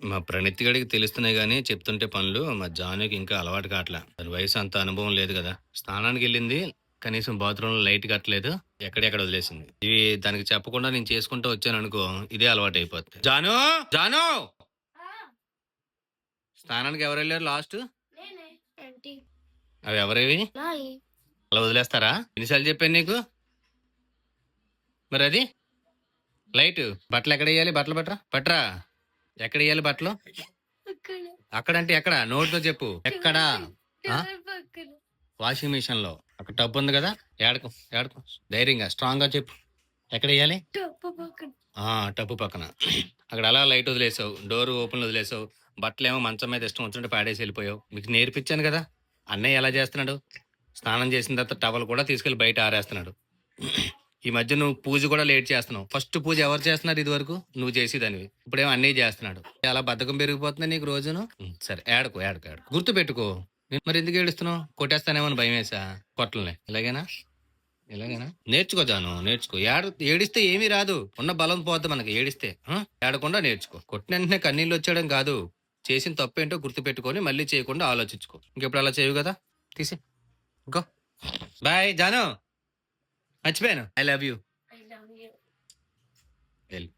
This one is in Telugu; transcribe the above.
మా ప్రణిత్ గడికి తెలుస్తున్నాయి గానీ, చెప్తుంటే పనులు. మా జానుకి ఇంకా అలవాటు కాట్లా. దాని వయసు అంత అనుభవం లేదు గదా! స్నానానికెళ్ళింది. కనీసం బాత్రూమ్‌లో లైట్ కట్టలేదు. ఎక్కడెక్కడ వదిలేసింది. ఇవి దానికి చెప్పకుండా నేను చేసుకుంటూ వచ్చాననుకో, ఇదే అలవాటయిపోద్ది. జానూ! జానూ! ఆ! స్నానానికి ఎవరెళ్లారు లాస్టు? నేనే. ఏంటి? అవి ఎవరివి? నాయి. అలా వదిలేస్తారా? ఎన్ని సార్లు చెప్పాను నీకు? మరది? లైటు. బట్టలెక్కడెయ్యాలి? బట్టలు పట్టరా. పట్రా. ఎక్కడెయ్యాలి బట్టలు? అక్కడ. అక్కడంటే ఎక్కడ? నోటితో చెప్పు. ఎక్కడా? ఆ? డోర్ పక్కన. వాషింగ్ మిషన్ లో అక్కడ టబ్ ఉంది కదా, ఏడకు ఏడకు, ధైర్యంగా స్ట్రాంగ్ గా చెప్పు. ఎక్కడ వేయాలి? డబ్బు పక్కన. టబ్బు పక్కన. అక్కడ అలా లైట్ వదిలేసావు, డోర్ ఓపెన్ వదిలేసావు, బట్టలు ఏమో మంచం మీద ఇష్టం వచ్చినట్టు పాడేసి వెళ్ళిపోయావు. మీకు నేర్పించాను కదా. అన్నయ్య ఎలా చేస్తున్నాడు? స్నానం చేసిన తర్వాత టవల్ కూడా తీసుకెళ్లి బయట ఆరేస్తున్నాడు. ఈ మధ్య నువ్వు పూజ కూడా లేట్ చేస్తున్నావు. ఫస్ట్ పూజ ఎవరు చేస్తున్నారు ఇది వరకు? నువ్వు చేసేదానివి. ఇప్పుడేమో అన్నయ్య చేస్తున్నాడు. అలా బద్ధకం పెరిగిపోతుంది నీకు రోజును. సరే, ఏడకు ఏడకు ఏడకు, గుర్తు పెట్టుకో. మరి ఎందుకు ఏడుస్తున్నావు? కొట్టేస్తానేమని భయం వేసా? కొట్టలనే. ఇలాగేనా? ఇలాగేనా? నేర్చుకో జాను, నేర్చుకో. ఏడిస్తే ఏమీ రాదు. ఉన్న బలం పోద్ది మనకి ఏడిస్తే. ఏడకుండా నేర్చుకో. కొట్టిన వెంటనే కన్నీళ్ళు వచ్చేయడం కాదు. చేసిన తప్పేంటో గుర్తు పెట్టుకొని మళ్ళీ చేయకుండా ఆలోచించుకో. ఇంకెప్పుడు అలా చేయవు కదా. తీసి గో. బాయ్ జాను. మర్చిపోయాను. I love you. I love you. వెళ్ళు.